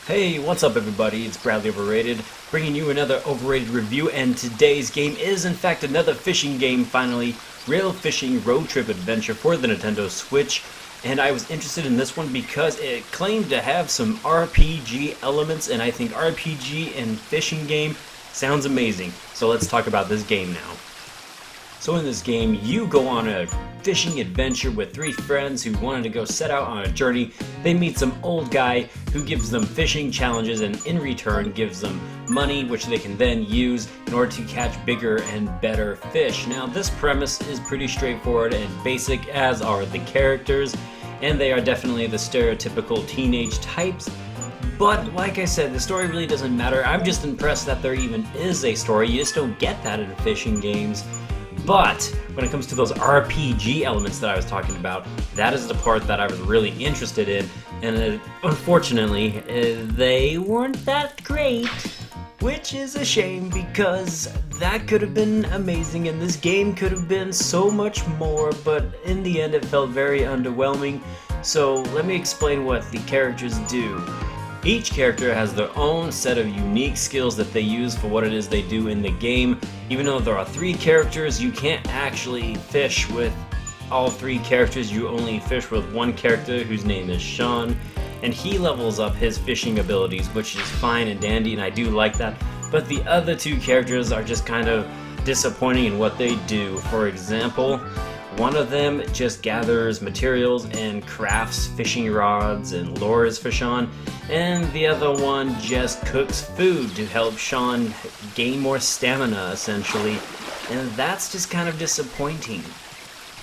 Hey, what's up everybody? It's Bradley Overrated, bringing you another Overrated review, and today's game is in fact another fishing game, finally. Real Fishing Road Trip Adventure for the Nintendo Switch. And I was interested in this one because it claimed to have some RPG elements, and I think RPG and fishing game sounds amazing. So let's talk about this game now. So in this game, you go on a fishing adventure with three friends who wanted to go set out on a journey. They meet some old guy who gives them fishing challenges and in return gives them money which they can then use in order to catch bigger and better fish. Now this premise is pretty straightforward and basic, as are the characters, and they are definitely the stereotypical teenage types. But like I said, the story really doesn't matter. I'm just impressed that there even is a story. You just don't get that in fishing games. But when it comes to those RPG elements that I was talking about, that is the part that I was really interested in, and unfortunately, they weren't that great, which is a shame because that could have been amazing and this game could have been so much more, but in the end it felt very underwhelming. So let me explain what the characters do. Each character has their own set of unique skills that they use for what it is they do in the game. Even though there are three characters, you can't actually fish with all three characters. You only fish with one character whose name is Sean, and he levels up his fishing abilities, which is fine and dandy, and I do like that. But the other two characters are just kind of disappointing in what they do. For example, one of them just gathers materials and crafts fishing rods and lures for Sean, and the other one just cooks food to help Sean gain more stamina, essentially. And that's just kind of disappointing.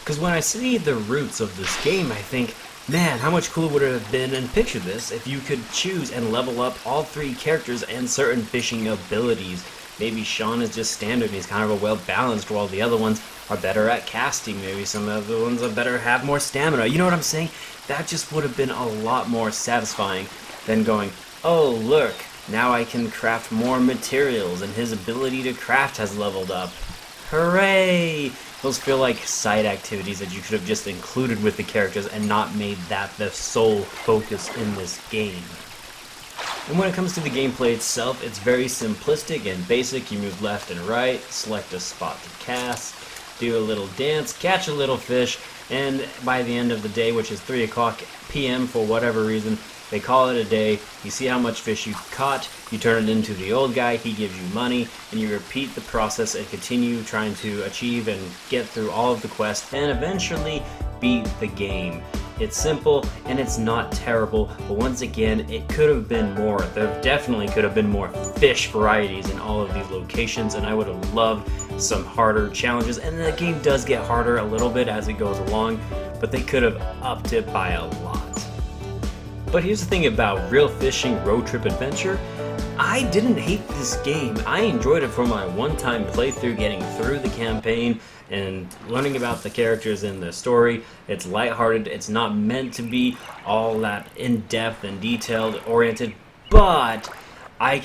Because when I see the roots of this game, I think, man, how much cooler would it have been, and picture this, if you could choose and level up all three characters and certain fishing abilities. Maybe Sean is just standard and he's kind of a well-balanced, while the other ones are better at casting. Maybe some of the ones are better, have more stamina. You know what I'm saying? That just would have been a lot more satisfying than going, oh look, now I can craft more materials and his ability to craft has leveled up. Hooray! Those feel like side activities that you could have just included with the characters and not made that the sole focus in this game. And when it comes to the gameplay itself, it's very simplistic and basic. You move left and right, select a spot to cast, do a little dance, catch a little fish, and by the end of the day, which is 3 o'clock p.m. for whatever reason, they call it a day. You see how much fish you caught, you turn it into the old guy, he gives you money, and you repeat the process and continue trying to achieve and get through all of the quests and eventually beat the game. It's simple and it's not terrible, but once again, it could have been more. There definitely could have been more fish varieties in all of these locations, and I would have loved some harder challenges. And the game does get harder a little bit as it goes along, but they could have upped it by a lot. But here's the thing about Real Fishing Road Trip Adventure. I didn't hate this game. I enjoyed it for my one-time playthrough, getting through the campaign and learning about the characters in the story. It's lighthearted. It's not meant to be all that in-depth and detailed oriented, but I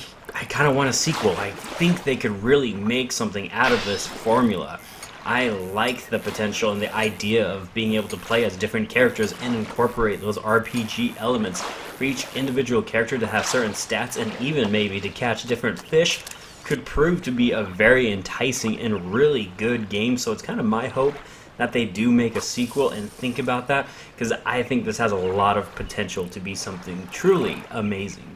kind of want a sequel. I think they could really make something out of this formula. I like the potential and the idea of being able to play as different characters and incorporate those RPG elements for each individual character to have certain stats, and even maybe to catch different fish could prove to be a very enticing and really good game. So it's kind of my hope that they do make a sequel and think about that, because I think this has a lot of potential to be something truly amazing.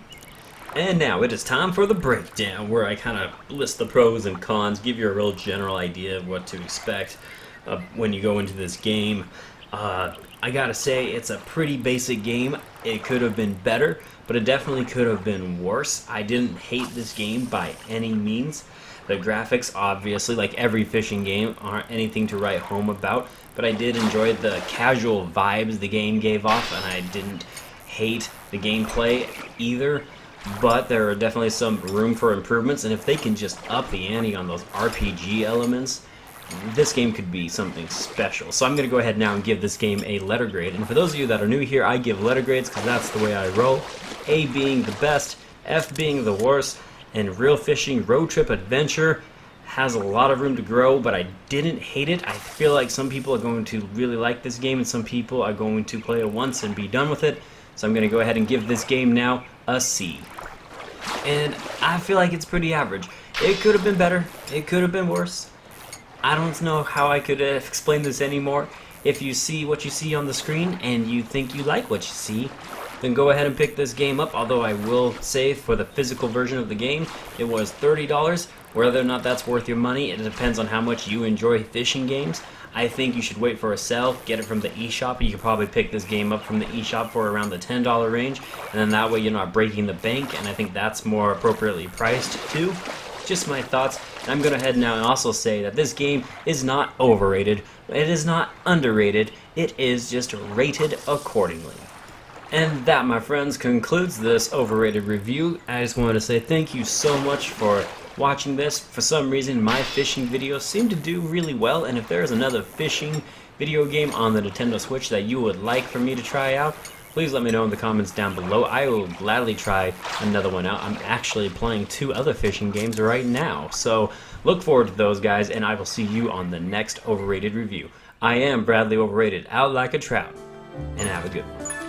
And now it is time for the breakdown, where I kind of list the pros and cons, give you a real general idea of what to expect when you go into this game. I gotta say, it's a pretty basic game. It could have been better, but it definitely could have been worse. I didn't hate this game by any means. The graphics, obviously, like every fishing game, aren't anything to write home about, but I did enjoy the casual vibes the game gave off, and I didn't hate the gameplay either. But there are definitely some room for improvements, and if they can just up the ante on those RPG elements, this game could be something special. So I'm going to go ahead now and give this game a letter grade. And for those of you that are new here, I give letter grades because that's the way I roll. A being the best, F being the worst, and Real Fishing Road Trip Adventure has a lot of room to grow, but I didn't hate it. I feel like some people are going to really like this game, and some people are going to play it once and be done with it. So I'm going to go ahead and give this game now a C. And I feel like it's pretty average. It could have been better. It could have been worse. I don't know how I could explain this anymore. If you see what you see on the screen and you think you like what you see, then go ahead and pick this game up. Although I will say for the physical version of the game, it was $30. Whether or not that's worth your money, it depends on how much you enjoy fishing games. I think you should wait for a sale, get it from the eShop. You could probably pick this game up from the eShop for around the $10 range, and then that way you're not breaking the bank, and I think that's more appropriately priced too. Just my thoughts. And I'm going to head now and also say that this game is not overrated, it is not underrated, it is just rated accordingly. And that, my friends, concludes this overrated review. I just wanted to say thank you so much for watching this. For some reason, my fishing videos seem to do really well, and if there's another fishing video game on the Nintendo Switch that you would like for me to try out, please let me know in the comments down below. I will gladly try another one out. I'm actually playing 2 other fishing games right now, so look forward to those, guys, and I will see you on the next overrated review. I am Bradley Overrated, out like a trout, and have a good one.